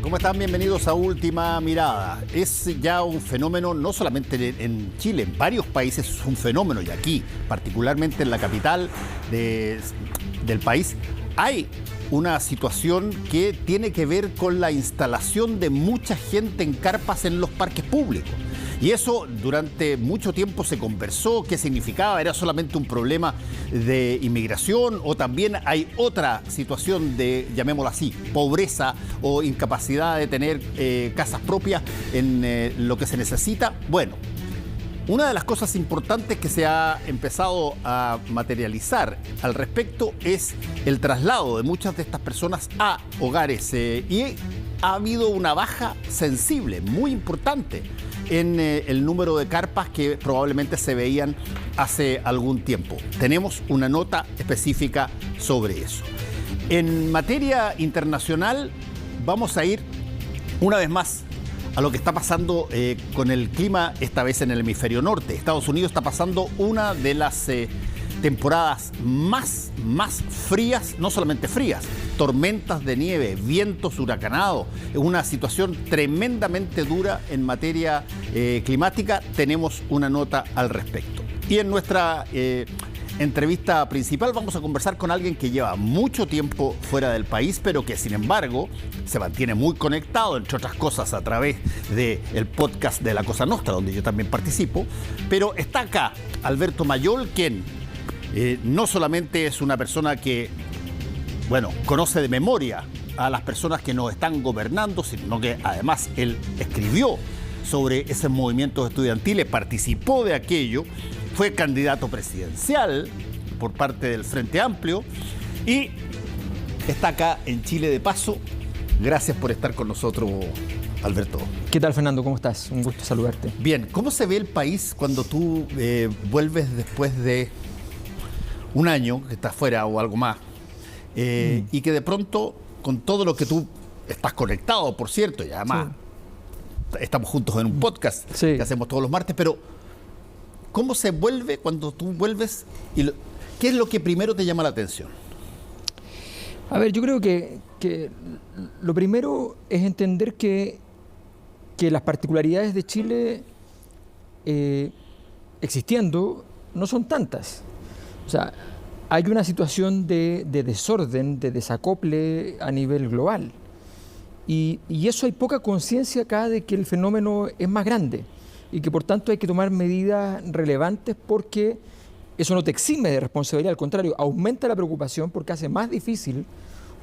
¿Cómo están? Bienvenidos a Última Mirada. Es ya un fenómeno, no solamente en Chile, en varios países es un fenómeno, y aquí, particularmente en la capital del país, hay una situación que tiene que ver con la instalación de mucha gente en carpas en los parques públicos. Y eso durante mucho tiempo se conversó, qué significaba, era solamente un problema de inmigración o también hay otra situación de, llamémoslo así, pobreza o incapacidad de tener casas propias en lo que se necesita. Bueno, una de las cosas importantes que se ha empezado a materializar al respecto es el traslado de muchas de estas personas a hogares y ha habido una baja sensible, muy importante, en el número de carpas que probablemente se veían hace algún tiempo. Tenemos una nota específica sobre eso. En materia internacional, vamos a ir una vez más a lo que está pasando con el clima, esta vez en el hemisferio norte. Estados Unidos está pasando una de las temporadas más frías, no solamente frías, tormentas de nieve, vientos huracanados, una situación tremendamente dura en materia climática. Tenemos una nota al respecto. Y en nuestra entrevista principal vamos a conversar con alguien que lleva mucho tiempo fuera del país, pero que sin embargo se mantiene muy conectado, entre otras cosas a través del podcast de La Cosa Nostra, donde yo también participo. Pero está acá Alberto Mayol, quien no solamente es una persona que, bueno, conoce de memoria a las personas que nos están gobernando, sino que además él escribió sobre esos movimientos estudiantiles, participó de aquello, fue candidato presidencial por parte del Frente Amplio y está acá en Chile de paso. Gracias por estar con nosotros, Alberto. ¿Qué tal, Fernando? ¿Cómo estás? Un gusto saludarte. Bien, ¿cómo se ve el país cuando tú vuelves después de un año que estás fuera o algo más? Y que de pronto, con todo lo que tú estás conectado, por cierto, y además estamos juntos en un podcast que hacemos todos los martes, pero ¿cómo se vuelve cuando tú vuelves? Y ¿qué es lo que primero te llama la atención? A ver, yo creo que lo primero es entender que las particularidades de Chile existiendo no son tantas. O sea, hay una situación de desorden, de desacople a nivel global. Y eso hay poca conciencia acá de que el fenómeno es más grande y que por tanto hay que tomar medidas relevantes, porque eso no te exime de responsabilidad, al contrario, aumenta la preocupación porque hace más difícil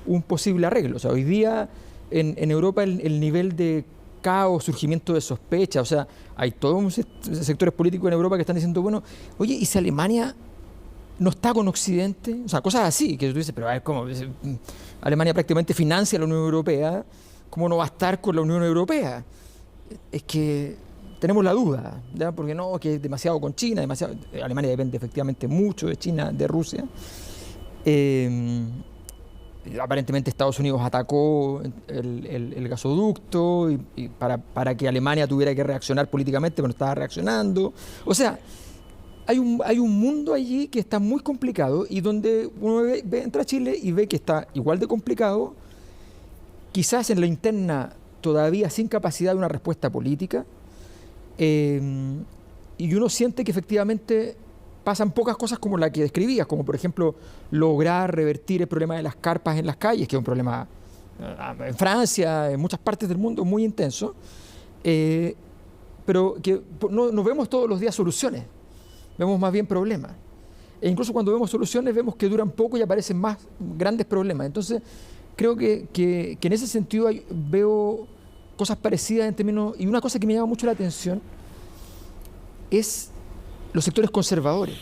un posible arreglo. O sea, hoy día en Europa el nivel de caos, surgimiento de sospecha, o sea, hay todos sectores políticos en Europa que están diciendo, bueno, oye, ¿y si Alemania no está con Occidente? O sea, cosas así, que tú dices, pero a ver, ¿cómo? Alemania prácticamente financia a la Unión Europea, ¿cómo no va a estar con la Unión Europea? Es que tenemos la duda, ¿ya? Porque no, que es demasiado con China, demasiado. Alemania depende efectivamente mucho de China, de Rusia. Aparentemente Estados Unidos atacó el gasoducto y para que Alemania tuviera que reaccionar políticamente, pero no estaba reaccionando. O sea, hay un mundo allí que está muy complicado y donde uno entra a Chile y ve que está igual de complicado, quizás en la interna todavía sin capacidad de una respuesta política, y uno siente que efectivamente pasan pocas cosas como la que describías, como por ejemplo lograr revertir el problema de las carpas en las calles, que es un problema en Francia, en muchas partes del mundo muy intenso, pero que no vemos todos los días soluciones, vemos más bien problemas. E incluso cuando vemos soluciones vemos que duran poco y aparecen más grandes problemas. Entonces creo que en ese sentido veo cosas parecidas en términos. Y una cosa que me llama mucho la atención es los sectores conservadores.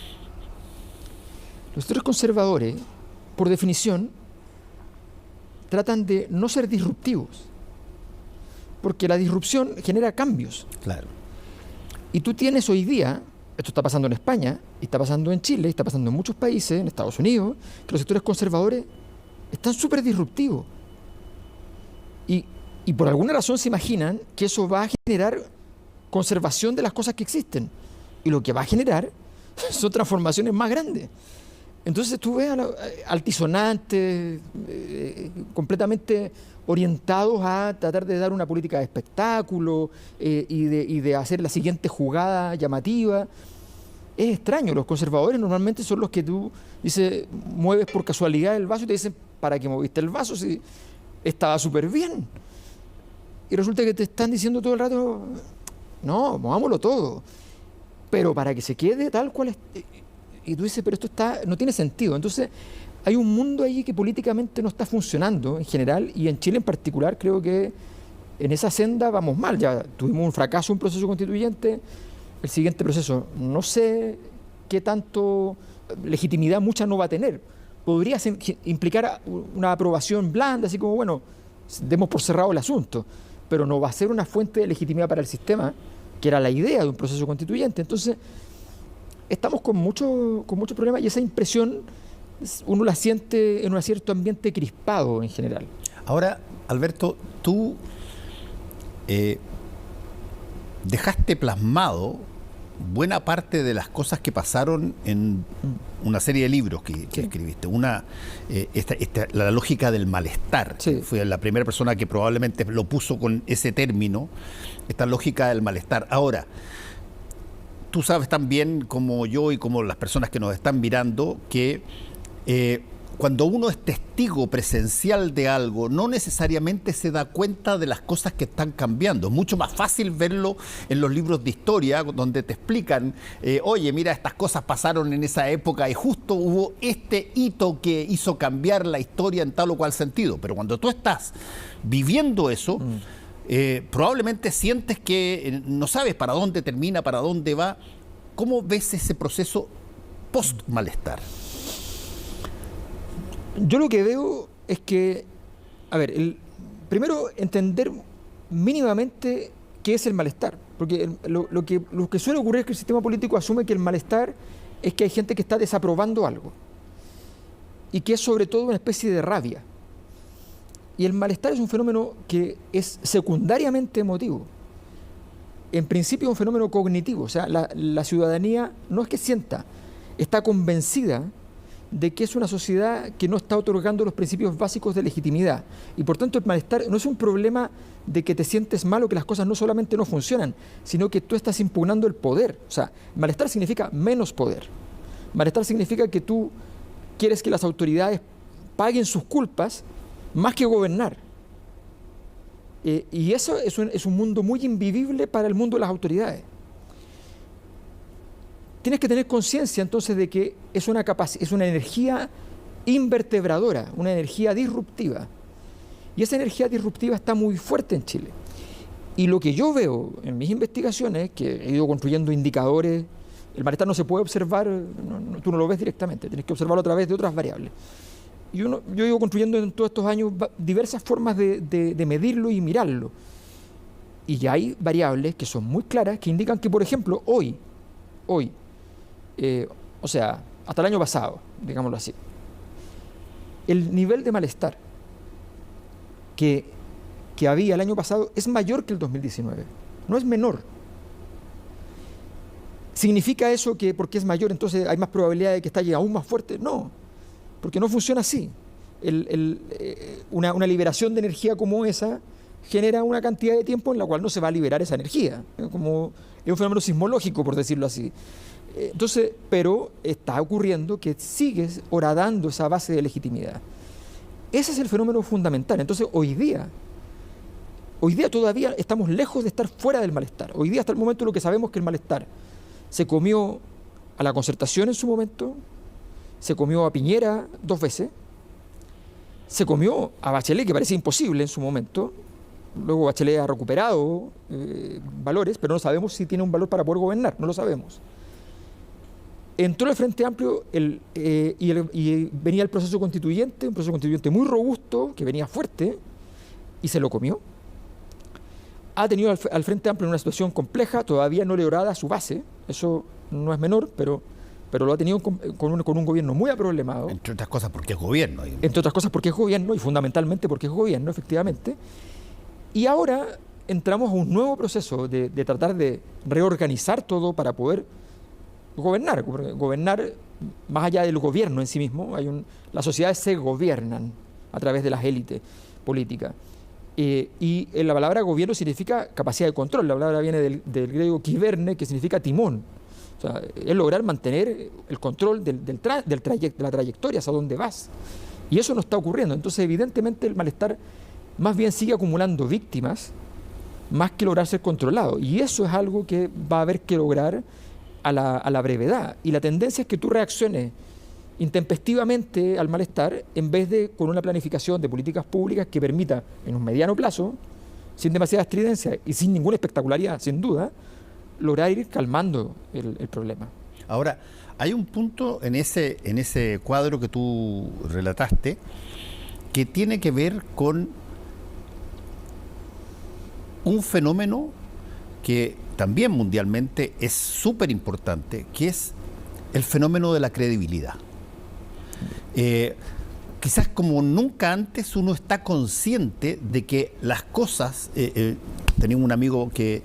Los sectores conservadores, por definición, tratan de no ser disruptivos, porque la disrupción genera cambios. Claro. Y tú tienes hoy día, esto está pasando en España, y está pasando en Chile, y está pasando en muchos países, en Estados Unidos, que los sectores conservadores están súper disruptivos. Y por alguna razón se imaginan que eso va a generar conservación de las cosas que existen. Y lo que va a generar son transformaciones más grandes. Entonces tú ves altisonantes, completamente orientados a tratar de dar una política de espectáculo y de hacer la siguiente jugada llamativa. Es extraño, los conservadores normalmente son los que tú dices, mueves por casualidad el vaso y te dicen, ¿para qué moviste el vaso si estaba súper bien? Y resulta que te están diciendo todo el rato, no, movámoslo todo, pero para que se quede tal cual es. Y tú dices, pero esto no tiene sentido. Entonces, hay un mundo ahí que políticamente no está funcionando en general, y en Chile en particular creo que en esa senda vamos mal. Ya tuvimos un fracaso, un proceso constituyente. El siguiente proceso, no sé qué tanto legitimidad mucha no va a tener. Podría implicar una aprobación blanda, así como, bueno, demos por cerrado el asunto, pero no va a ser una fuente de legitimidad para el sistema, que era la idea de un proceso constituyente. Entonces, estamos con muchos problemas, y esa impresión uno la siente en un cierto ambiente crispado en general. Ahora, Alberto, tú dejaste plasmado buena parte de las cosas que pasaron en una serie de libros que escribiste. La lógica del malestar. Sí. Fui la primera persona que probablemente lo puso con ese término, esta lógica del malestar. Ahora, tú sabes tan bien como yo y como las personas que nos están mirando que cuando uno es testigo presencial de algo, no necesariamente se da cuenta de las cosas que están cambiando. Es mucho más fácil verlo en los libros de historia, donde te explican, oye, mira, estas cosas pasaron en esa época y justo hubo este hito que hizo cambiar la historia en tal o cual sentido. Pero cuando tú estás viviendo eso, probablemente sientes que no sabes para dónde termina, para dónde va. ¿Cómo ves ese proceso post-malestar? Yo lo que veo es que, a ver, primero entender mínimamente qué es el malestar, porque lo que suele ocurrir es que el sistema político asume que el malestar es que hay gente que está desaprobando algo, y que es sobre todo una especie de rabia. Y el malestar es un fenómeno que es secundariamente emotivo. En principio es un fenómeno cognitivo, o sea, la ciudadanía no es que sienta, está convencida de que es una sociedad que no está otorgando los principios básicos de legitimidad. Y por tanto el malestar no es un problema de que te sientes mal o que las cosas no solamente no funcionan, sino que tú estás impugnando el poder. O sea, malestar significa menos poder. Malestar significa que tú quieres que las autoridades paguen sus culpas más que gobernar. Y eso es un mundo muy invivible para el mundo de las autoridades. Tienes que tener conciencia entonces de que es una energía invertebradora, una energía disruptiva. Y esa energía disruptiva está muy fuerte en Chile. Y lo que yo veo en mis investigaciones, que he ido construyendo indicadores, el malestar no se puede observar, tú no lo ves directamente, tienes que observarlo a través de otras variables. Y yo he ido construyendo en todos estos años diversas formas de medirlo y mirarlo. Y ya hay variables que son muy claras, que indican que, por ejemplo, hoy, o sea, hasta el año pasado, digámoslo así, el nivel de malestar que había el año pasado es mayor que el 2019, no es menor. ¿Significa eso que porque es mayor entonces hay más probabilidad de que estalle aún más fuerte? No, porque no funciona así. Una liberación de energía como esa genera una cantidad de tiempo en la cual no se va a liberar esa energía. Es un fenómeno sismológico, por decirlo así. Entonces, pero está ocurriendo que sigue horadando esa base de legitimidad. Ese es el fenómeno fundamental. Entonces, hoy día todavía estamos lejos de estar fuera del malestar. Hoy día, hasta el momento, lo que sabemos es que el malestar se comió a la Concertación en su momento, se comió a Piñera 2 veces, se comió a Bachelet, que parecía imposible en su momento. Luego Bachelet ha recuperado valores, pero no sabemos si tiene un valor para poder gobernar, no lo sabemos. Entró el Frente Amplio y venía el proceso constituyente, un proceso constituyente muy robusto, que venía fuerte, y se lo comió. Ha tenido al Frente Amplio en una situación compleja, todavía no lograda a su base, eso no es menor, pero lo ha tenido con un gobierno muy aproblemado. Entre otras cosas porque es gobierno. Entre otras cosas porque es gobierno, y fundamentalmente porque es gobierno, efectivamente. Y ahora entramos a un nuevo proceso de tratar de reorganizar todo para poder gobernar más allá del gobierno en sí mismo. Las sociedades se gobiernan a través de las élites políticas. Y la palabra gobierno significa capacidad de control. La palabra viene del griego kiverne, que significa timón. O sea, es lograr mantener el control de la trayectoria hacia dónde vas. Y eso no está ocurriendo. Entonces, evidentemente, el malestar más bien sigue acumulando víctimas, más que lograr ser controlado. Y eso es algo que va a haber que lograr a la brevedad. Y la tendencia es que tú reacciones intempestivamente al malestar en vez de con una planificación de políticas públicas que permita, en un mediano plazo, sin demasiada estridencia y sin ninguna espectacularidad, sin duda, lograr ir calmando el problema. Ahora, hay un punto en ese cuadro que tú relataste que tiene que ver con un fenómeno que también mundialmente es súper importante, que es el fenómeno de la credibilidad. Quizás como nunca antes uno está consciente de que las cosas... tenía un amigo que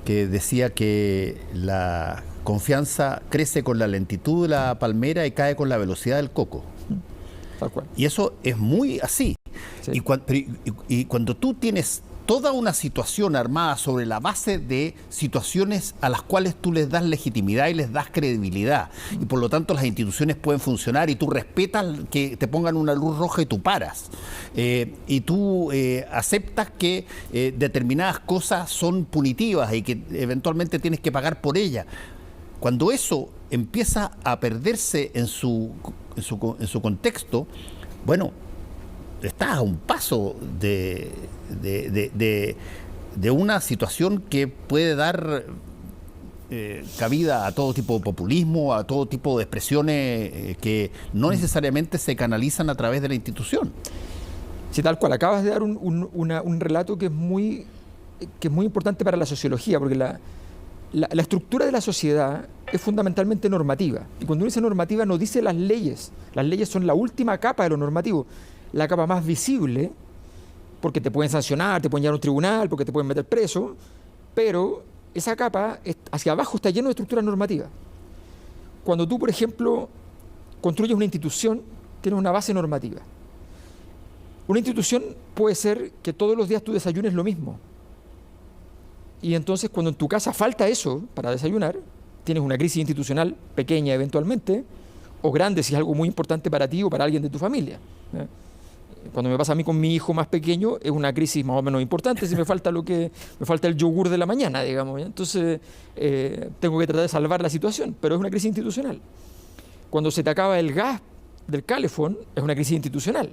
decía que la confianza crece con la lentitud de la palmera y cae con la velocidad del coco. Tal cual. Y eso es muy así. Sí. Y cuando tú tienes toda una situación armada sobre la base de situaciones a las cuales tú les das legitimidad y les das credibilidad, y por lo tanto las instituciones pueden funcionar y tú respetas que te pongan una luz roja y tú paras, y tú aceptas que determinadas cosas son punitivas y que eventualmente tienes que pagar por ellas. Cuando eso empieza a perderse en su contexto, bueno, estás a un paso de una situación que puede dar cabida a todo tipo de populismo, a todo tipo de expresiones que no necesariamente se canalizan a través de la institución. Sí, tal cual. Acabas de dar un relato que es muy importante para la sociología, porque la estructura de la sociedad es fundamentalmente normativa. Y cuando uno dice normativa no dice las leyes. Las leyes son la última capa de lo normativo. La capa más visible, porque te pueden sancionar, te pueden llevar a un tribunal, porque te pueden meter preso, pero esa capa hacia abajo está lleno de estructuras normativas. Cuando tú, por ejemplo, construyes una institución, tienes una base normativa. Una institución puede ser que todos los días tú desayunes lo mismo. Y entonces, cuando en tu casa falta eso para desayunar, tienes una crisis institucional pequeña eventualmente, o grande si es algo muy importante para ti o para alguien de tu familia. Cuando me pasa a mí con mi hijo más pequeño, es una crisis más o menos importante si me falta el yogur de la mañana, digamos. Entonces, tengo que tratar de salvar la situación, pero es una crisis institucional. Cuando se te acaba el gas del calefón, es una crisis institucional,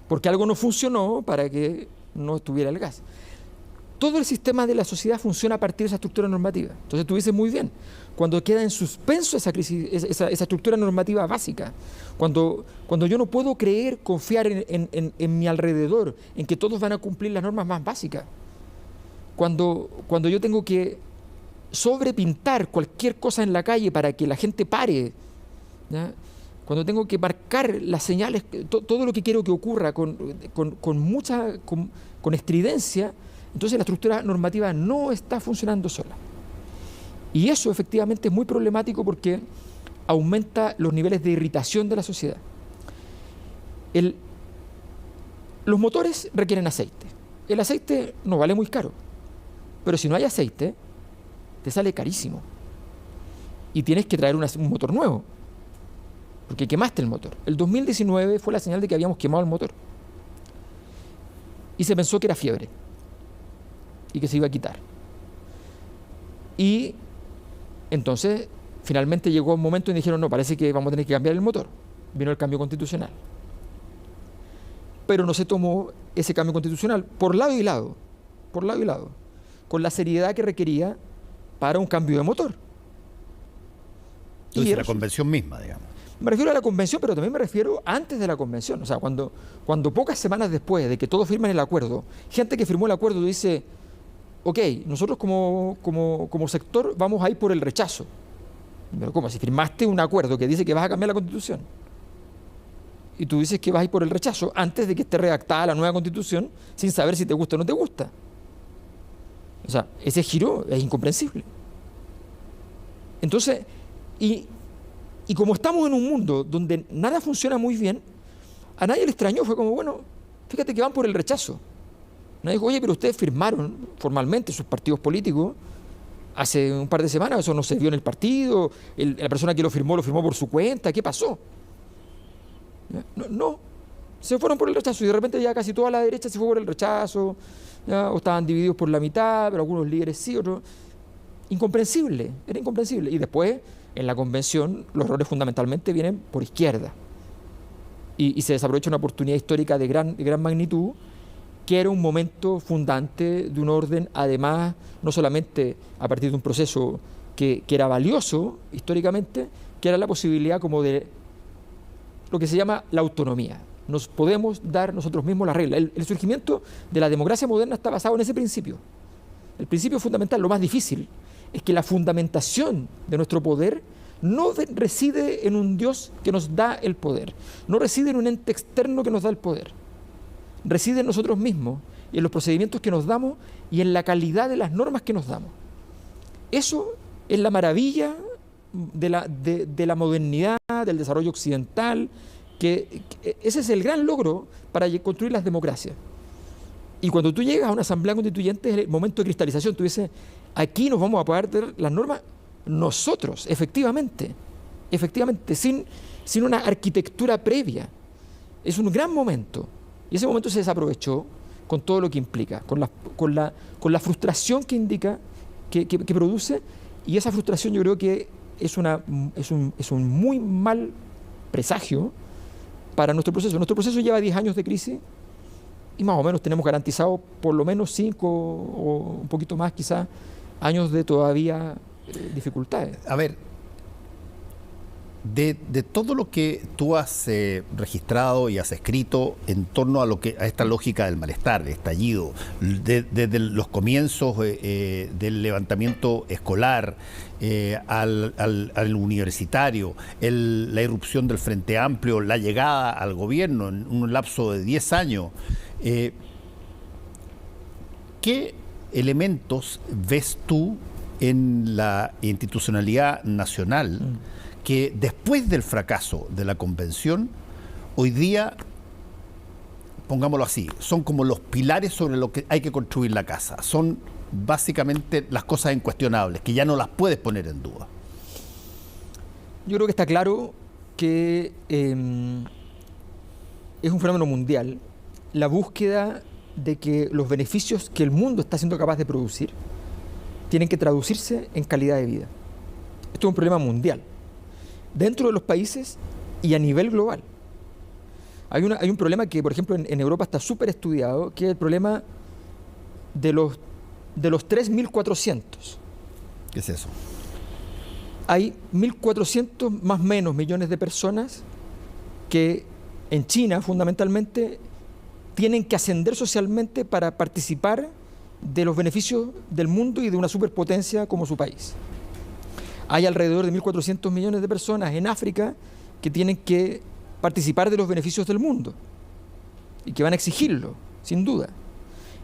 porque algo no funcionó para que no estuviera el gas. Todo el sistema de la sociedad funciona a partir de esa estructura normativa. Entonces tú dices muy bien, cuando queda en suspenso esa crisis, esa estructura normativa básica, cuando yo no puedo confiar en mi alrededor, en que todos van a cumplir las normas más básicas, cuando yo tengo que sobrepintar cualquier cosa en la calle para que la gente pare, ¿ya? Cuando tengo que marcar las señales, todo lo que quiero que ocurra con estridencia, entonces la estructura normativa no está funcionando sola. Y eso efectivamente es muy problemático porque aumenta los niveles de irritación de la sociedad. Los motores requieren aceite. El aceite no vale muy caro, pero si no hay aceite, te sale carísimo. Y tienes que traer un motor nuevo, porque quemaste el motor. El 2019 fue la señal de que habíamos quemado el motor. Y se pensó que era fiebre y que se iba a quitar. Y entonces finalmente llegó un momento y dijeron, no, parece que vamos a tener que cambiar el motor. Vino el cambio constitucional. Pero no se tomó ese cambio constitucional por lado y lado, con la seriedad que requería para un cambio de motor. Entonces, la convención misma, digamos. Me refiero a la convención, pero también me refiero antes de la convención. O sea, cuando pocas semanas después de que todos firman el acuerdo, gente que firmó el acuerdo dice, ok, nosotros como sector vamos a ir por el rechazo. Pero ¿cómo? Si firmaste un acuerdo que dice que vas a cambiar la Constitución y tú dices que vas a ir por el rechazo antes de que esté redactada la nueva Constitución sin saber si te gusta o no te gusta. O sea, ese giro es incomprensible. Entonces, y como estamos en un mundo donde nada funciona muy bien, a nadie le extrañó, fue como, bueno, fíjate que van por el rechazo. Nadie dijo, oye, pero ustedes firmaron formalmente sus partidos políticos hace un par de semanas, eso no se vio en el partido, la persona que lo firmó por su cuenta, ¿qué pasó? No, se fueron por el rechazo y de repente ya casi toda la derecha se fue por el rechazo, ¿ya? O estaban divididos por la mitad, pero algunos líderes sí, otros... Incomprensible, era incomprensible. Y después, en la convención, los errores fundamentalmente vienen por izquierda. Y se desaprovecha una oportunidad histórica de gran magnitud, que era un momento fundante de un orden, además, no solamente a partir de un proceso que era valioso históricamente, que era la posibilidad como de lo que se llama la autonomía. Nos podemos dar nosotros mismos la regla. El surgimiento de la democracia moderna está basado en ese principio. El principio fundamental, lo más difícil, es que la fundamentación de nuestro poder no reside en un Dios que nos da el poder, no reside en un ente externo que nos da el poder, reside en nosotros mismos y en los procedimientos que nos damos y en la calidad de las normas que nos damos. Eso es la maravilla de la modernidad, del desarrollo occidental, que ese es el gran logro para construir las democracias. Y cuando tú llegas a una asamblea constituyente es el momento de cristalización. Tú dices, aquí nos vamos a poder dar las normas nosotros, efectivamente, sin una arquitectura previa. Es un gran momento. Y ese momento se desaprovechó con todo lo que implica, con la frustración que indica, que produce, y esa frustración yo creo que es un muy mal presagio para nuestro proceso. Nuestro proceso lleva 10 años de crisis, y más o menos tenemos garantizado por lo menos 5 o un poquito más quizás años de todavía dificultades. A ver, de todo lo que tú has registrado y has escrito en torno a esta lógica del malestar, del estallido, desde los comienzos del levantamiento escolar al universitario, la irrupción del Frente Amplio, la llegada al gobierno en un lapso de 10 años, ¿qué elementos ves tú en la institucionalidad nacional que después del fracaso de la convención, hoy día, pongámoslo así, son como los pilares sobre los que hay que construir la casa? Son básicamente las cosas incuestionables, que ya no las puedes poner en duda. Yo creo que está claro que es un fenómeno mundial la búsqueda de que los beneficios que el mundo está siendo capaz de producir tienen que traducirse en calidad de vida. Esto es un problema mundial, dentro de los países y a nivel global. Hay un problema que, por ejemplo, en Europa está súper estudiado, que es el problema de los 3.400. ¿Qué es eso? Hay 1.400 más o menos millones de personas que en China, fundamentalmente, tienen que ascender socialmente para participar de los beneficios del mundo y de una superpotencia como su país. Hay alrededor de 1.400 millones de personas en África que tienen que participar de los beneficios del mundo y que van a exigirlo, sin duda.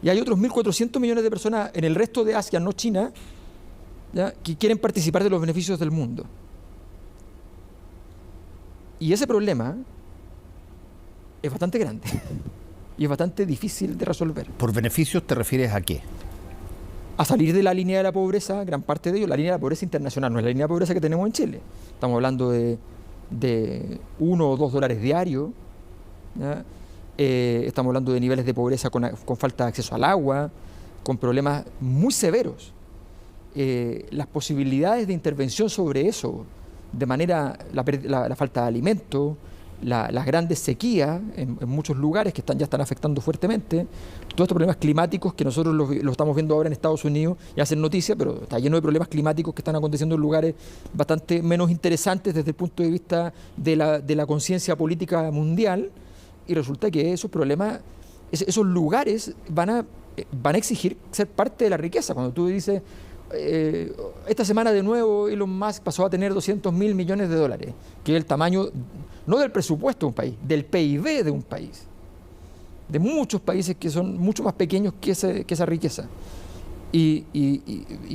Y hay otros 1.400 millones de personas en el resto de Asia, no China, ¿ya?, que quieren participar de los beneficios del mundo. Y ese problema es bastante grande y es bastante difícil de resolver. ¿Por beneficios te refieres a qué? A salir de la línea de la pobreza, gran parte de ello, la línea de la pobreza internacional, no es la línea de pobreza que tenemos en Chile. Estamos hablando de 1 o 2 dólares diarios, ¿ya? Estamos hablando de niveles de pobreza con falta de acceso al agua, con problemas muy severos. Las posibilidades de intervención sobre eso, de manera, la falta de alimento, las grandes sequías en muchos lugares que ya están afectando fuertemente, todos estos problemas climáticos que nosotros lo estamos viendo ahora en Estados Unidos y hacen noticia, pero está lleno de problemas climáticos que están aconteciendo en lugares bastante menos interesantes desde el punto de vista de la conciencia política mundial, y resulta que esos problemas, esos lugares van a exigir ser parte de la riqueza. Cuando tú dices, esta semana de nuevo Elon Musk pasó a tener 200.000 millones de dólares, que es el tamaño, no del presupuesto de un país, del PIB de un país, de muchos países que son mucho más pequeños que esa riqueza, y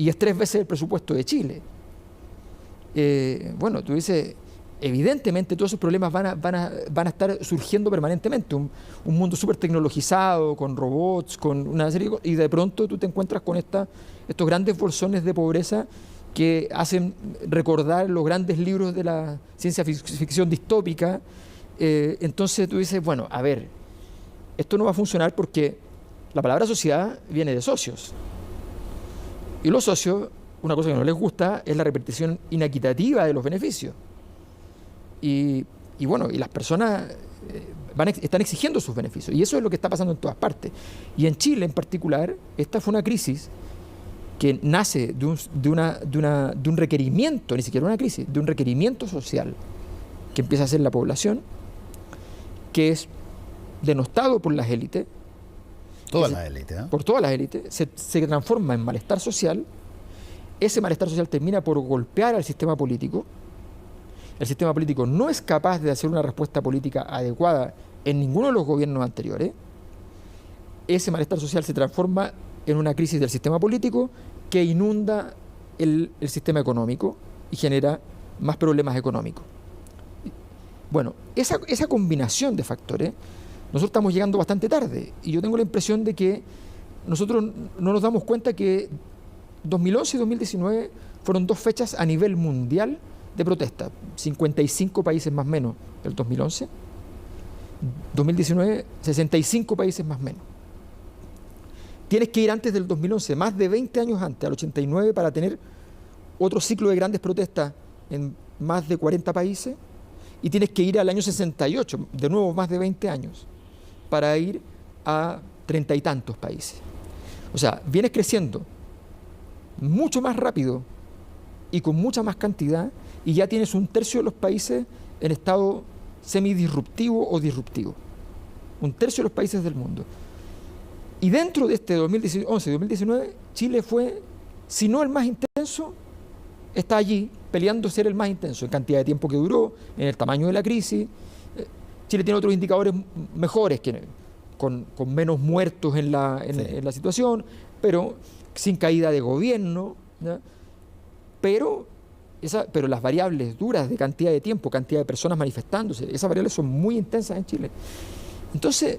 es 3 veces el presupuesto de Chile. Bueno, tú dices, evidentemente todos esos problemas van a estar surgiendo permanentemente. Un mundo súper tecnologizado, con robots, con una serie de cosas, y de pronto tú te encuentras con estos grandes bolsones de pobreza que hacen recordar los grandes libros de la ciencia ficción distópica. Entonces tú dices, bueno, a ver, esto no va a funcionar porque la palabra sociedad viene de socios. Y los socios, una cosa que no les gusta es la repartición inequitativa de los beneficios. Y bueno, y las personas están exigiendo sus beneficios, y eso es lo que está pasando en todas partes. Y en Chile en particular, esta fue una crisis que nace de un requerimiento, ni siquiera una crisis, de un requerimiento social que empieza a hacer la población, que es denostado por las élites, todas las élites, por todas las élites, se transforma en malestar social. Ese malestar social termina por golpear al sistema político. El sistema político no es capaz de hacer una respuesta política adecuada en ninguno de los gobiernos anteriores. Ese malestar social se transforma en una crisis del sistema político que inunda el sistema económico y genera más problemas económicos. Bueno, esa combinación de factores, nosotros estamos llegando bastante tarde, y yo tengo la impresión de que nosotros no nos damos cuenta que 2011 y 2019 fueron dos fechas a nivel mundial de protesta. 55 países más o menos el 2011, 2019 65 países más o menos. Tienes que ir antes del 2011, más de 20 años antes, al 89, para tener otro ciclo de grandes protestas en más de 40 países, y tienes que ir al año 68, de nuevo más de 20 años, para ir a 30 y tantos países. O sea, vienes creciendo mucho más rápido y con mucha más cantidad, y ya tienes un tercio de los países en estado semidisruptivo o disruptivo. Un tercio de los países del mundo. Y dentro de este 2011 y 2019, Chile fue, si no el más intenso, está allí peleando ser el más intenso en cantidad de tiempo que duró, en el tamaño de la crisis. Chile tiene otros indicadores mejores, con menos muertos en la situación, pero sin caída de gobierno, ¿ya? Pero las variables duras de cantidad de tiempo, cantidad de personas manifestándose, esas variables son muy intensas en Chile. Entonces,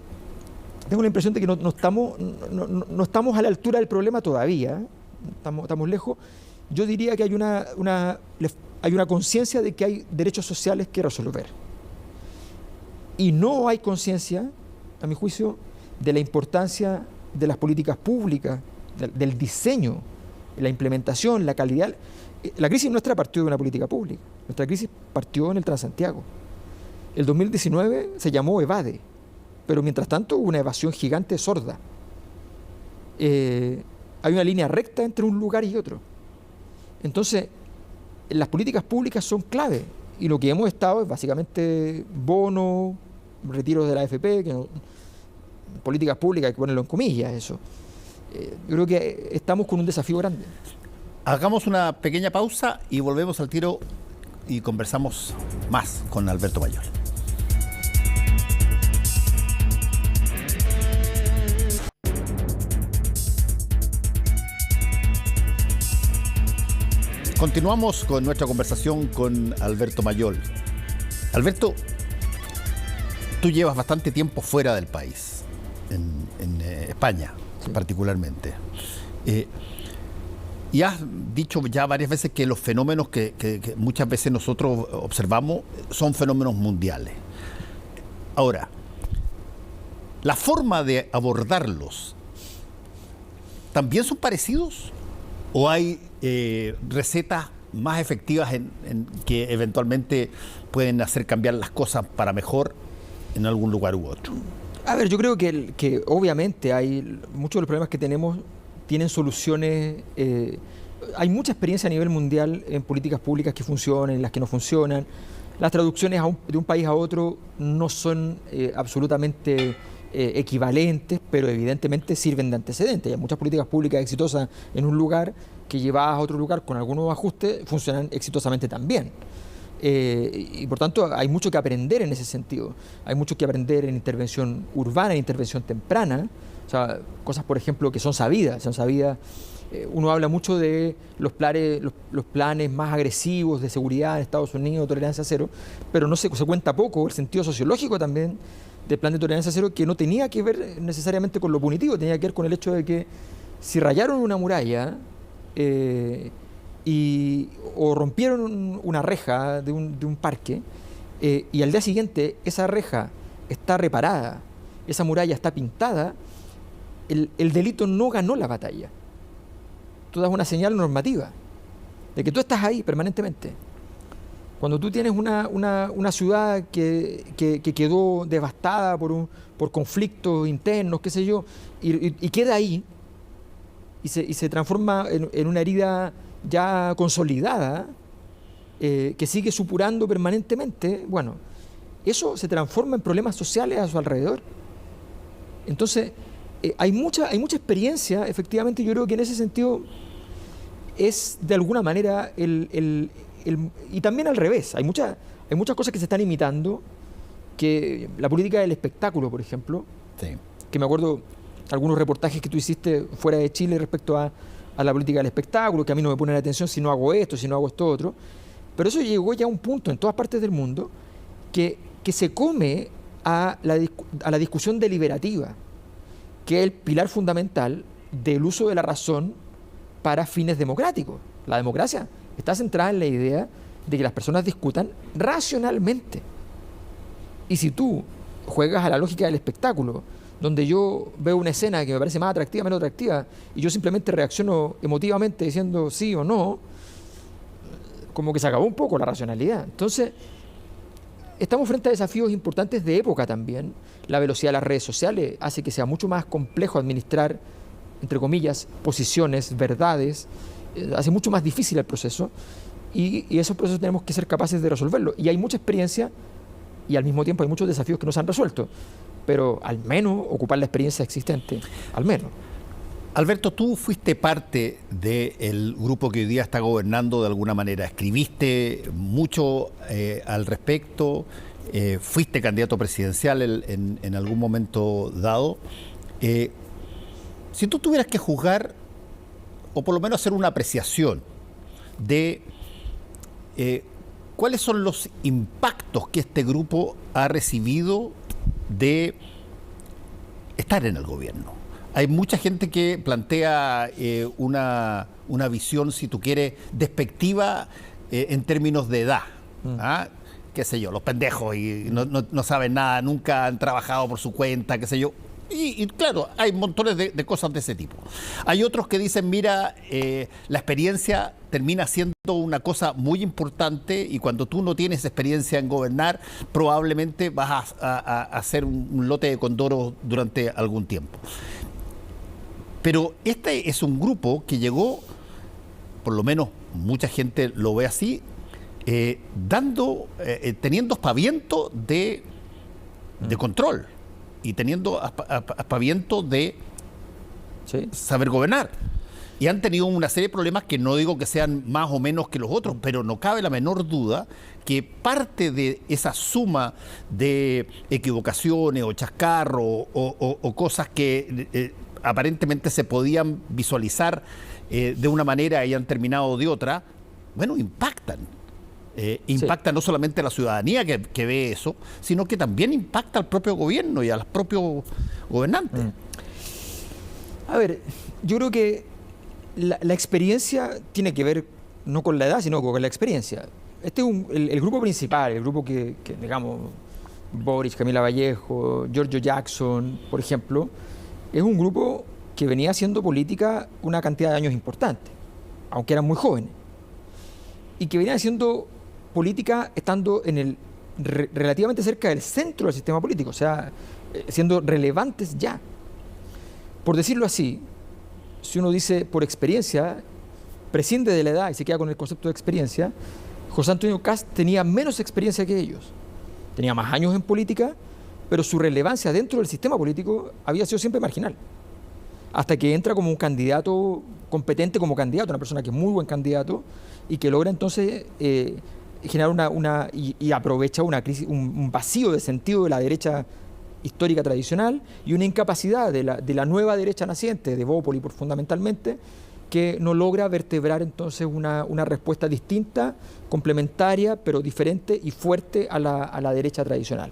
tengo la impresión de que no estamos a la altura del problema todavía, estamos lejos. Yo diría que hay una conciencia de que hay derechos sociales que resolver. Y no hay conciencia, a mi juicio, de la importancia de las políticas públicas, del diseño, la implementación, la calidad. La crisis nuestra partió de una política pública. Nuestra crisis partió en el Transantiago. El 2019 se llamó EVADE, pero mientras tanto hubo una evasión gigante sorda. Hay una línea recta entre un lugar y otro. Entonces, las políticas públicas son clave, y lo que hemos estado es básicamente bonos, retiros de la AFP, políticas públicas, hay que ponerlo en comillas, eso. Yo creo que estamos con un desafío grande. Hagamos una pequeña pausa y volvemos al tiro y conversamos más con Alberto Mayol. Continuamos con nuestra conversación con Alberto Mayol. Alberto, tú llevas bastante tiempo fuera del país, en España, sí, particularmente. Y has dicho ya varias veces que los fenómenos que muchas veces nosotros observamos son fenómenos mundiales. Ahora, ¿la forma de abordarlos también son parecidos? ¿O hay recetas más efectivas que eventualmente pueden hacer cambiar las cosas para mejor en algún lugar u otro? A ver, yo creo que obviamente hay muchos de los problemas que tenemos tienen soluciones. Hay mucha experiencia a nivel mundial en políticas públicas que funcionan, en las que no funcionan. Las traducciones de un país a otro no son absolutamente equivalentes, pero evidentemente sirven de antecedentes. Hay muchas políticas públicas exitosas en un lugar que llevadas a otro lugar con algunos ajustes funcionan exitosamente también. Y por tanto hay mucho que aprender en ese sentido. Hay mucho que aprender en intervención urbana, en intervención temprana. O sea, cosas, por ejemplo, que son sabidas Uno habla mucho de los planes más agresivos de seguridad en Estados Unidos, tolerancia cero, pero no se cuenta poco el sentido sociológico también del plan de tolerancia cero, que no tenía que ver necesariamente con lo punitivo, tenía que ver con el hecho de que si rayaron una muralla o rompieron una reja de un parque, y al día siguiente esa reja está reparada, esa muralla está pintada, el delito no ganó la batalla. Tú das una señal normativa de que tú estás ahí permanentemente. Cuando tú tienes una ciudad que quedó devastada por conflictos internos, qué sé yo, y queda ahí, y se transforma en una herida ya consolidada, que sigue supurando permanentemente, bueno, eso se transforma en problemas sociales a su alrededor. Entonces, hay mucha experiencia, efectivamente. Yo creo que en ese sentido es de alguna manera y también al revés, hay muchas cosas que se están imitando, que la política del espectáculo, por ejemplo, sí, que me acuerdo algunos reportajes que tú hiciste fuera de Chile respecto a la política del espectáculo, que a mí no me pone la atención si no hago esto, si no hago esto otro, pero eso llegó ya a un punto en todas partes del mundo que se come a la discusión deliberativa, que es el pilar fundamental del uso de la razón para fines democráticos. La democracia está centrada en la idea de que las personas discutan racionalmente. Y si tú juegas a la lógica del espectáculo, donde yo veo una escena que me parece más atractiva, menos atractiva, y yo simplemente reacciono emotivamente diciendo sí o no, como que se acabó un poco la racionalidad. Entonces, estamos frente a desafíos importantes de época también. La velocidad de las redes sociales hace que sea mucho más complejo administrar, entre comillas, posiciones, verdades, hace mucho más difícil el proceso, y esos procesos tenemos que ser capaces de resolverlo. Y hay mucha experiencia, y al mismo tiempo hay muchos desafíos que no se han resuelto, pero al menos ocupar la experiencia existente, al menos. Alberto, tú fuiste parte del grupo que hoy día está gobernando de alguna manera. Escribiste mucho al respecto, fuiste candidato presidencial en algún momento dado. Si tú tuvieras que juzgar, o por lo menos hacer una apreciación de cuáles son los impactos que este grupo ha recibido de estar en el gobierno. Hay mucha gente que plantea una visión, si tú quieres, despectiva en términos de edad. Qué sé yo, los pendejos y no saben nada, nunca han trabajado por su cuenta, qué sé yo. Y claro, hay montones de cosas de ese tipo. Hay otros que dicen, mira, la experiencia termina siendo una cosa muy importante, y cuando tú no tienes experiencia en gobernar, probablemente vas a hacer un lote de condoros durante algún tiempo. Pero este es un grupo que llegó, por lo menos mucha gente lo ve así, teniendo aspaviento de control y teniendo aspaviento de saber gobernar. Y han tenido una serie de problemas que no digo que sean más o menos que los otros, pero no cabe la menor duda que parte de esa suma de equivocaciones o chascarros o cosas que aparentemente se podían visualizar de una manera y han terminado de otra, bueno, impactan. Impacta no solamente a la ciudadanía que ve eso, sino que también impacta al propio gobierno y a los propios gobernantes. A ver, yo creo que la experiencia tiene que ver no con la edad, sino con la experiencia. Este es el grupo principal, el grupo que digamos, Boric, Camila Vallejo, Giorgio Jackson, por ejemplo, es un grupo que venía haciendo política una cantidad de años importante, aunque eran muy jóvenes, y que venía haciendo política estando relativamente cerca del centro del sistema político, o sea, siendo relevantes ya. Por decirlo así, si uno dice por experiencia, prescinde de la edad y se queda con el concepto de experiencia, José Antonio Kast tenía menos experiencia que ellos. Tenía más años en política, pero su relevancia dentro del sistema político había sido siempre marginal. Hasta que entra como un candidato competente como candidato, una persona que es muy buen candidato y que logra entonces generar y aprovecha una crisis, un vacío de sentido de la derecha histórica tradicional y una incapacidad de la nueva derecha naciente, de Bópoli fundamentalmente, que no logra vertebrar entonces una respuesta distinta, complementaria, pero diferente y fuerte a la derecha tradicional.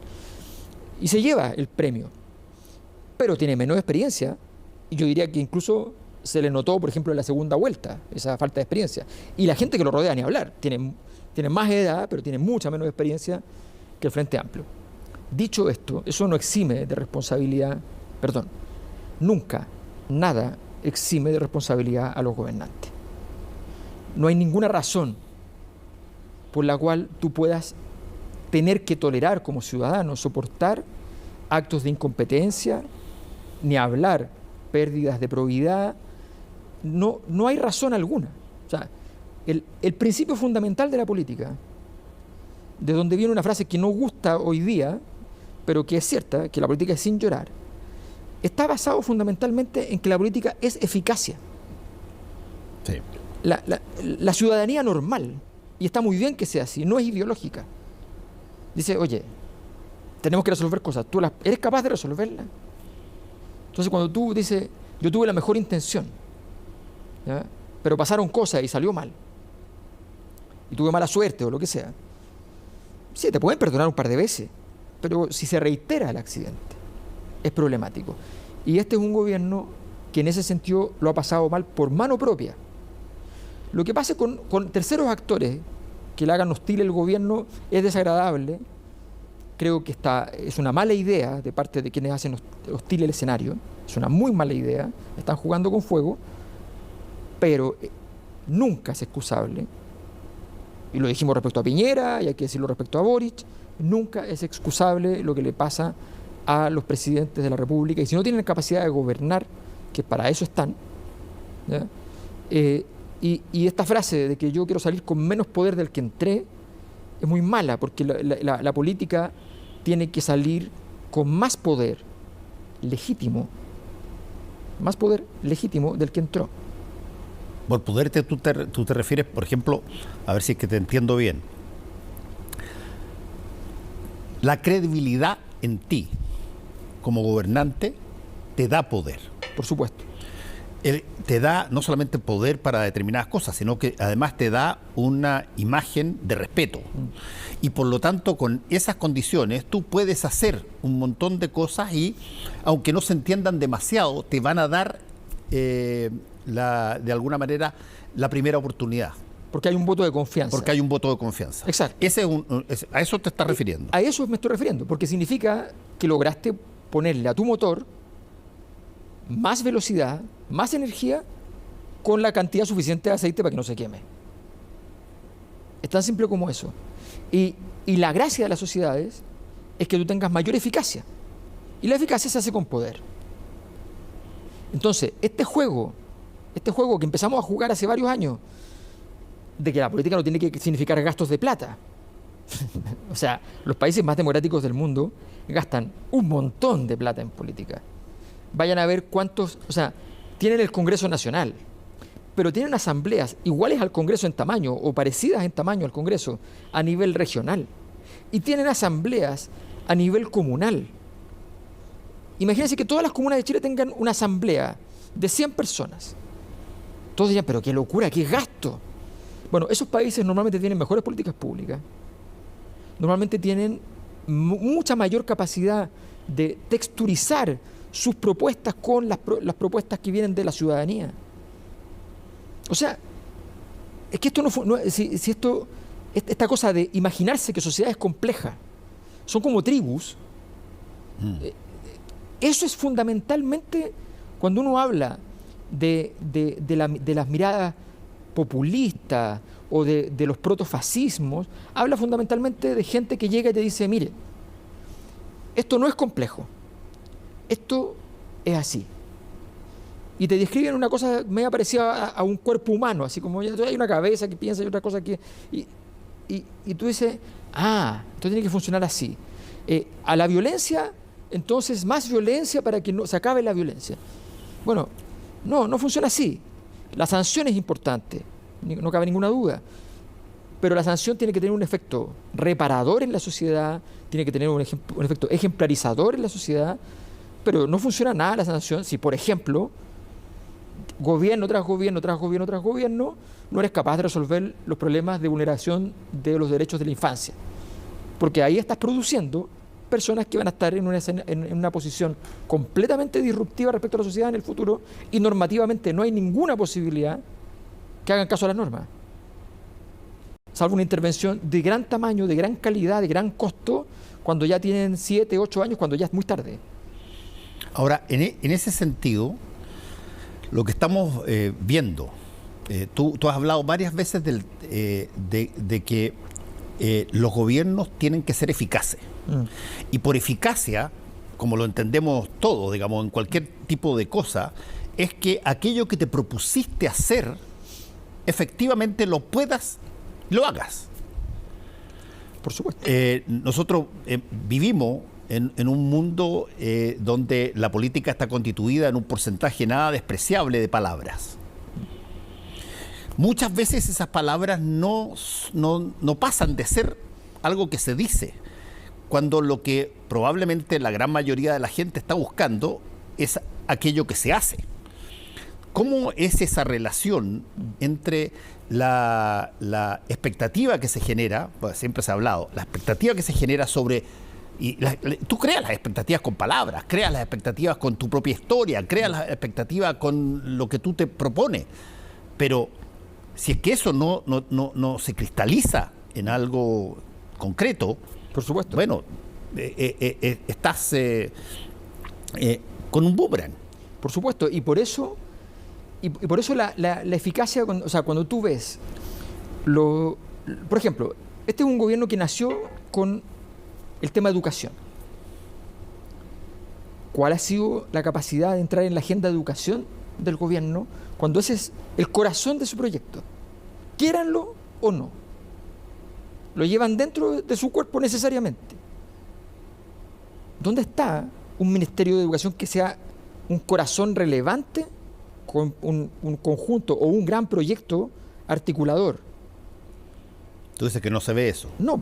Y se lleva el premio, pero tiene menos experiencia, y yo diría que incluso se le notó, por ejemplo, en la segunda vuelta, esa falta de experiencia. Y la gente que lo rodea, ni hablar, tiene más edad, pero tiene mucha menos experiencia que el Frente Amplio. Dicho esto, eso no exime de responsabilidad, nunca, nada exime de responsabilidad a los gobernantes. No hay ninguna razón por la cual tú puedas tener que tolerar como ciudadano, soportar actos de incompetencia, ni hablar pérdidas de probidad. No hay razón alguna. O sea, el principio fundamental de la política, de donde viene una frase que no gusta hoy día, pero que es cierta, que la política es sin llorar, está basado fundamentalmente en que la política es eficacia. Sí. La ciudadanía normal, y está muy bien que sea así, no es ideológica. Dice, oye, tenemos que resolver cosas, ¿tú eres capaz de resolverlas? Entonces cuando tú dices, yo tuve la mejor intención, ¿ya?, pero pasaron cosas y salió mal, y tuve mala suerte o lo que sea, sí, te pueden perdonar un par de veces, pero si se reitera el accidente, es problemático. Y este es un gobierno que en ese sentido lo ha pasado mal por mano propia. Lo que pase con terceros actores que le hagan hostil el gobierno es desagradable. Creo que es una mala idea de parte de quienes hacen hostil el escenario. Es una muy mala idea. Están jugando con fuego, pero nunca es excusable. Y lo dijimos respecto a Piñera, y hay que decirlo respecto a Boric. Nunca es excusable lo que le pasa a los presidentes de la República. Y si no tienen capacidad de gobernar, que para eso están, ¿ya?, y esta frase de que yo quiero salir con menos poder del que entré es muy mala, porque la política tiene que salir con más poder legítimo del que entró. Por poder tú te refieres, por ejemplo, a ver si es que te entiendo bien, la credibilidad en ti como gobernante te da poder. Por supuesto. Te da no solamente poder para determinadas cosas, sino que además te da una imagen de respeto. Y por lo tanto, con esas condiciones, tú puedes hacer un montón de cosas y, aunque no se entiendan demasiado, te van a dar, de alguna manera, la primera oportunidad. Porque hay un voto de confianza. Porque hay un voto de confianza. Exacto. A eso te estás refiriendo. A eso me estoy refiriendo, porque significa que lograste ponerle a tu motor más velocidad, más energía, con la cantidad suficiente de aceite para que no se queme. Es tan simple como eso. Y la gracia de las sociedades es que tú tengas mayor eficacia. Y la eficacia se hace con poder. Entonces, este juego que empezamos a jugar hace varios años, de que la política no tiene que significar gastos de plata. O sea, los países más democráticos del mundo gastan un montón de plata en política. Vayan a ver cuántos, o sea, tienen el Congreso Nacional, pero tienen asambleas iguales al Congreso en tamaño o parecidas en tamaño al Congreso a nivel regional, y tienen asambleas a nivel comunal. Imagínense que todas las comunas de Chile tengan una asamblea de 100 personas. Todos dirían, pero qué locura, qué gasto. Bueno, esos países normalmente tienen mejores políticas públicas, normalmente tienen mucha mayor capacidad de texturizar sus propuestas con las propuestas que vienen de la ciudadanía. O sea, es que esta cosa de imaginarse que sociedades complejas son como tribus, eso es fundamentalmente, cuando uno habla de las miradas populistas o de los protofascismos, habla fundamentalmente de gente que llega y te dice, mire, esto no es complejo, esto es así. Y te describen una cosa medio parecida a un cuerpo humano, así como hay una cabeza que piensa y otra cosa que... Y tú dices, esto tiene que funcionar así. A la violencia, entonces más violencia para que se acabe la violencia. Bueno, no funciona así. La sanción es importante, no cabe ninguna duda. Pero la sanción tiene que tener un efecto reparador en la sociedad, tiene que tener un efecto ejemplarizador en la sociedad, pero no funciona nada la sanción si, por ejemplo, gobierno tras gobierno, tras gobierno, tras gobierno, no eres capaz de resolver los problemas de vulneración de los derechos de la infancia. Porque ahí estás produciendo personas que van a estar en una posición completamente disruptiva respecto a la sociedad en el futuro, y normativamente no hay ninguna posibilidad que hagan caso a las normas. Salvo una intervención de gran tamaño, de gran calidad, de gran costo, cuando ya tienen 7, 8 años, cuando ya es muy tarde. Ahora, en ese sentido, lo que estamos viendo, tú has hablado varias veces de que los gobiernos tienen que ser eficaces. Y por eficacia, como lo entendemos todos, digamos, en cualquier tipo de cosa, es que aquello que te propusiste hacer, efectivamente lo hagas. Por supuesto. Nosotros vivimos en un mundo donde la política está constituida en un porcentaje nada despreciable de palabras. Muchas veces esas palabras no pasan de ser algo que se dice, cuando lo que probablemente la gran mayoría de la gente está buscando es aquello que se hace. ¿Cómo es esa relación entre la expectativa que se genera, pues siempre se ha hablado, la expectativa que se genera sobre... tú creas las expectativas con palabras, creas las expectativas con tu propia historia, creas las expectativas con lo que tú te propones, pero si es que eso no se cristaliza en algo concreto, por supuesto, bueno, estás con un boomerang. Por supuesto, y por eso la eficacia, o sea, cuando tú ves, por ejemplo, este es un gobierno que nació con el tema de educación. ¿Cuál ha sido la capacidad de entrar en la agenda de educación del gobierno cuando ese es el corazón de su proyecto? Quiéranlo o no. Lo llevan dentro de su cuerpo necesariamente. ¿Dónde está un ministerio de educación que sea un corazón relevante con un conjunto o un gran proyecto articulador? Tú dices que no se ve eso. No.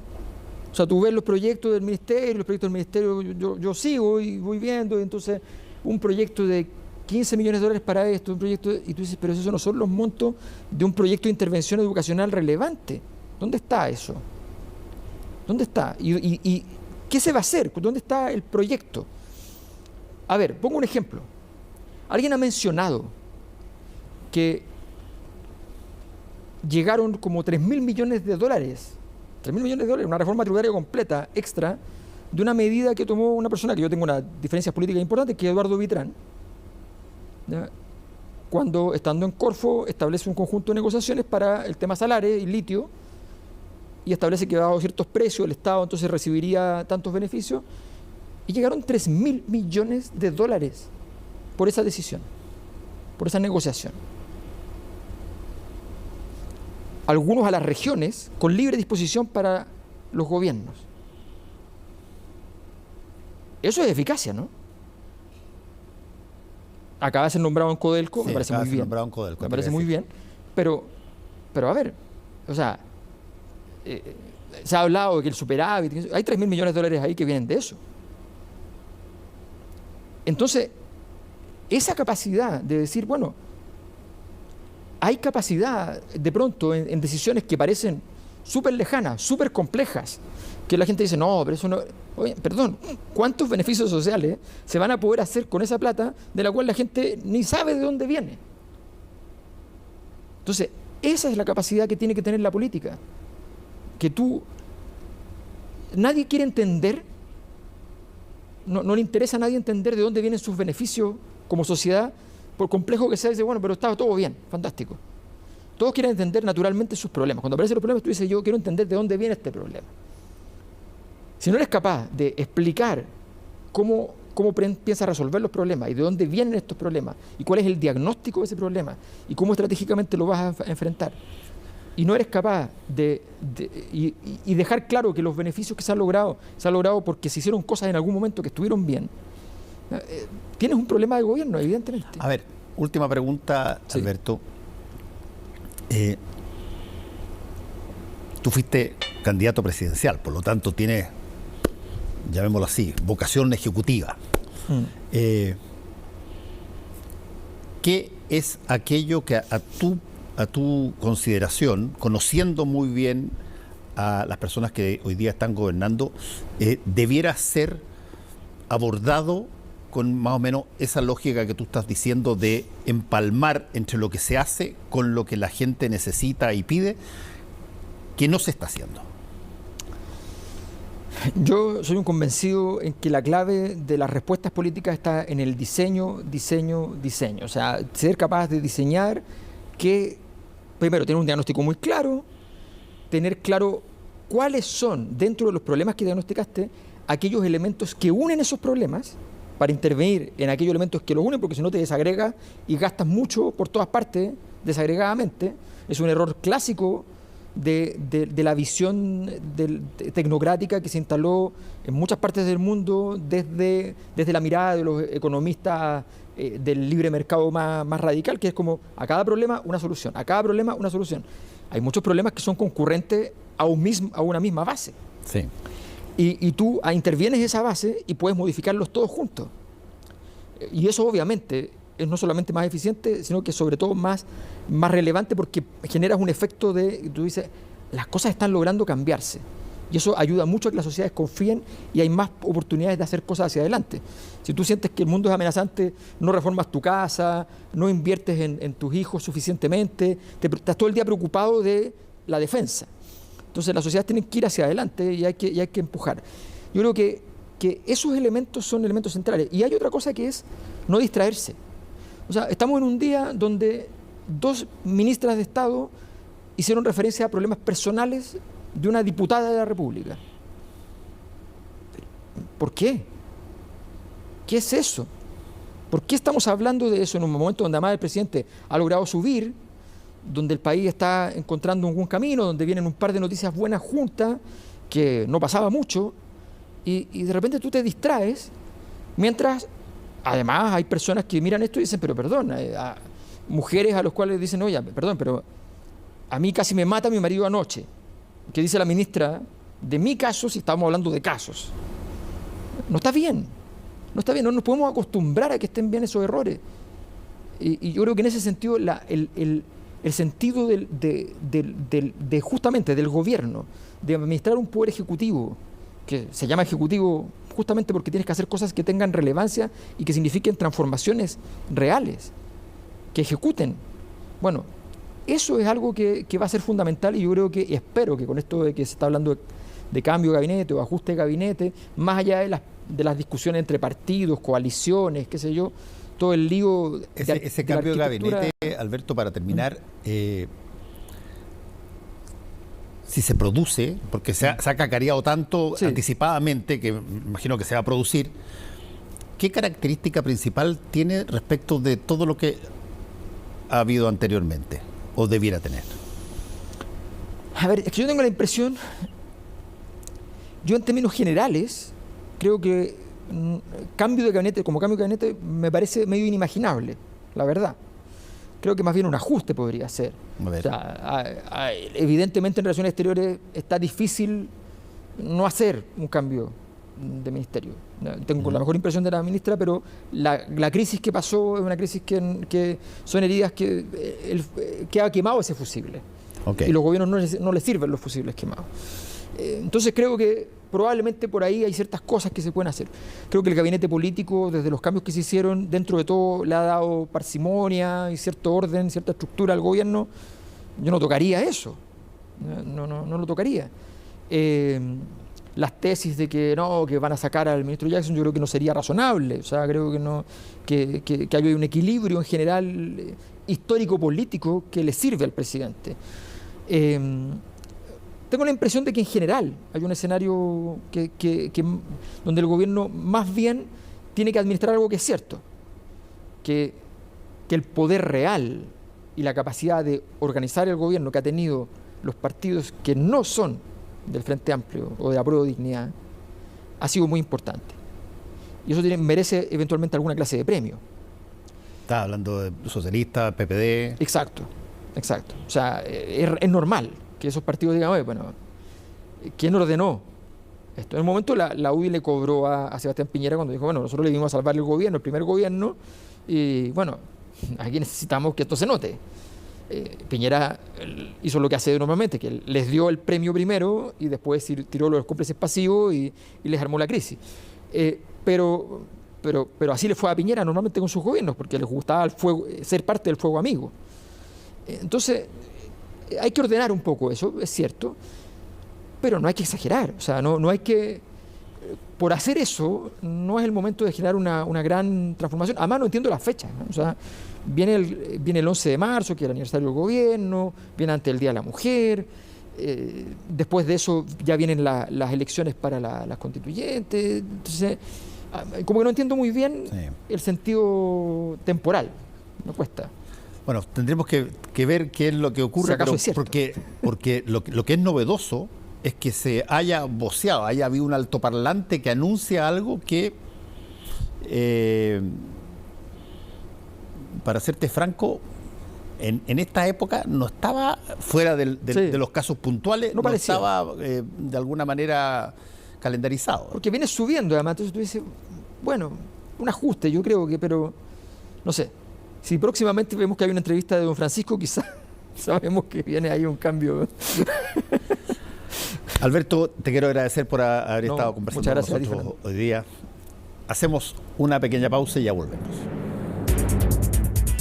O sea, tú ves los proyectos del ministerio, yo sigo y voy viendo, y entonces un proyecto de 15 millones de dólares para esto, y tú dices, pero esos no son los montos de un proyecto de intervención educacional relevante. ¿Dónde está eso? ¿Dónde está? ¿Y qué se va a hacer? ¿Dónde está el proyecto? A ver, pongo un ejemplo. Alguien ha mencionado que llegaron como 3.000 millones de dólares, una reforma tributaria completa, extra, de una medida que tomó una persona que yo tengo unas diferencias políticas importantes, que es Eduardo Vitrán, ¿ya? Cuando, estando en Corfo, establece un conjunto de negociaciones para el tema salares y litio, y establece que dado ciertos precios el Estado entonces recibiría tantos beneficios, y llegaron 3.000 millones de dólares por esa decisión, por esa negociación. Algunos a las regiones con libre disposición para los gobiernos. Eso es eficacia, ¿no? Acaba de ser nombrado en Codelco, sí, me parece muy bien. Me parece muy bien, pero a ver, o sea, se ha hablado de que el superávit, hay 3.000 millones de dólares ahí que vienen de eso. Entonces, esa capacidad de decir, bueno, hay capacidad de pronto en decisiones que parecen súper lejanas, súper complejas, que la gente dice, no, pero eso no... Oye, perdón, ¿cuántos beneficios sociales se van a poder hacer con esa plata de la cual la gente ni sabe de dónde viene? Entonces, esa es la capacidad que tiene que tener la política. Que nadie quiere entender, no le interesa a nadie entender de dónde vienen sus beneficios como sociedad, por complejo que sea, dice, bueno, pero estaba todo bien, fantástico. Todos quieren entender naturalmente sus problemas. Cuando aparecen los problemas, tú dices, yo quiero entender de dónde viene este problema. Si no eres capaz de explicar cómo piensas resolver los problemas y de dónde vienen estos problemas y cuál es el diagnóstico de ese problema y cómo estratégicamente lo vas a enfrentar, y no eres capaz de dejar claro que los beneficios que se han logrado porque se hicieron cosas en algún momento que estuvieron bien, tienes un problema de gobierno, evidentemente. A ver, última pregunta, sí. Alberto. Tú fuiste candidato presidencial, por lo tanto tienes, llamémoslo así, vocación ejecutiva. ¿Qué es aquello que a tu consideración, conociendo muy bien a las personas que hoy día están gobernando, debiera ser abordado con más o menos esa lógica que tú estás diciendo de empalmar entre lo que se hace con lo que la gente necesita y pide, que no se está haciendo? Yo soy un convencido en que la clave de las respuestas políticas está en el diseño. O sea, ser capaz de diseñar que, primero, tener un diagnóstico muy claro, tener claro cuáles son, dentro de los problemas que diagnosticaste, aquellos elementos que unen esos problemas, para intervenir en aquellos elementos que los unen, porque si no te desagregas y gastas mucho por todas partes desagregadamente. Es un error clásico de la visión tecnocrática que se instaló en muchas partes del mundo desde la mirada de los economistas del libre mercado más radical, que es como a cada problema una solución, a cada problema una solución. Hay muchos problemas que son concurrentes a una misma base. Sí. Y tú intervienes esa base y puedes modificarlos todos juntos. Y eso obviamente es no solamente más eficiente, sino que sobre todo más relevante, porque generas un efecto tú dices, las cosas están logrando cambiarse. Y eso ayuda mucho a que las sociedades confíen y hay más oportunidades de hacer cosas hacia adelante. Si tú sientes que el mundo es amenazante, no reformas tu casa, no inviertes en tus hijos suficientemente, estás todo el día preocupado de la defensa. Entonces las sociedades tienen que ir hacia adelante y hay que empujar. Yo creo que esos elementos son elementos centrales. Y hay otra cosa que es no distraerse. O sea, estamos en un día donde 2 ministras de Estado hicieron referencia a problemas personales de una diputada de la República. ¿Por qué? ¿Qué es eso? ¿Por qué estamos hablando de eso en un momento donde además el presidente ha logrado subir, donde el país está encontrando un buen camino, donde vienen un par de noticias buenas juntas, que no pasaba mucho, y de repente tú te distraes, mientras además hay personas que miran esto y dicen, pero perdón, mujeres a los cuales dicen, oye, perdón, pero a mí casi me mata mi marido anoche. ¿Qué dice la ministra de mi caso si estamos hablando de casos? No está bien, no nos podemos acostumbrar a que estén bien esos errores. Y yo creo que en ese sentido el sentido justamente del gobierno, de administrar un poder ejecutivo, que se llama ejecutivo justamente porque tienes que hacer cosas que tengan relevancia y que signifiquen transformaciones reales, que ejecuten. Bueno, eso es algo que va a ser fundamental, y yo creo que, espero que con esto de que se está hablando de cambio de gabinete o ajuste de gabinete, más allá de las discusiones entre partidos, coaliciones, qué sé yo, todo el lío ese cambio de gabinete, Alberto, para terminar, si se produce, porque se ha cacareado tanto anticipadamente, que me imagino que se va a producir, ¿qué característica principal tiene respecto de todo lo que ha habido anteriormente o debiera tener? A ver, es que yo tengo la impresión, yo en términos generales, creo que cambio de gabinete me parece medio inimaginable, la verdad. Creo que más bien un ajuste podría ser. O sea, evidentemente en relaciones exteriores está difícil no hacer un cambio de ministerio. Tengo la mejor impresión de la ministra, pero la crisis que pasó es una crisis que son heridas que ha quemado ese fusible. Y los gobiernos no les sirven los fusibles quemados. Entonces creo que probablemente por ahí hay ciertas cosas que se pueden hacer. Creo que el gabinete político, desde los cambios que se hicieron, dentro de todo le ha dado parsimonia y cierto orden, cierta estructura al gobierno. Yo no tocaría eso, no lo tocaría. Las tesis de que van a sacar al ministro Jackson, yo creo que no sería razonable. O sea, creo que hay un equilibrio en general histórico-político que le sirve al presidente. Tengo la impresión de que en general hay un escenario donde el gobierno más bien tiene que administrar algo que es cierto, que el poder real y la capacidad de organizar el gobierno que ha tenido los partidos que no son del Frente Amplio o de Apruebo Dignidad ha sido muy importante. Y eso merece eventualmente alguna clase de premio. Estás hablando de socialistas, PPD. Exacto. O sea, es normal que esos partidos digan, oye, bueno, ¿quién ordenó esto? En el momento la UDI le cobró a Sebastián Piñera cuando dijo, bueno, nosotros le vinimos a salvar el gobierno, el primer gobierno, y bueno, aquí necesitamos que esto se note. Piñera hizo lo que hace normalmente, que les dio el premio primero y después tiró los cómplices pasivos y les armó la crisis. Pero así le fue a Piñera normalmente con sus gobiernos, porque les gustaba el fuego, ser parte del fuego amigo. Entonces, hay que ordenar un poco eso, es cierto, pero no hay que exagerar. O sea, no hay que... Por hacer eso, no es el momento de generar una gran transformación. Además, no entiendo las fechas, ¿no? O sea, viene el 11 de marzo, que es el aniversario del gobierno, viene antes el Día de la Mujer, después de eso ya vienen las elecciones para las constituyentes. Entonces, como que no entiendo muy bien el sentido temporal, me cuesta. Bueno, tendremos que ver qué es lo que ocurre, Si acaso pero es porque lo que es novedoso es que se haya voceado, haya habido un altoparlante que anuncia algo que, para serte franco, en esta época no estaba fuera de los casos puntuales, no estaba de alguna manera calendarizado. Porque viene subiendo, además, entonces tú dices, bueno, un ajuste, yo creo que, pero no sé, si próximamente vemos que hay una entrevista de don Francisco, quizás sabemos que viene ahí un cambio. Alberto, te quiero agradecer por haber estado conversando con nosotros hoy día. Hacemos una pequeña pausa y ya volvemos.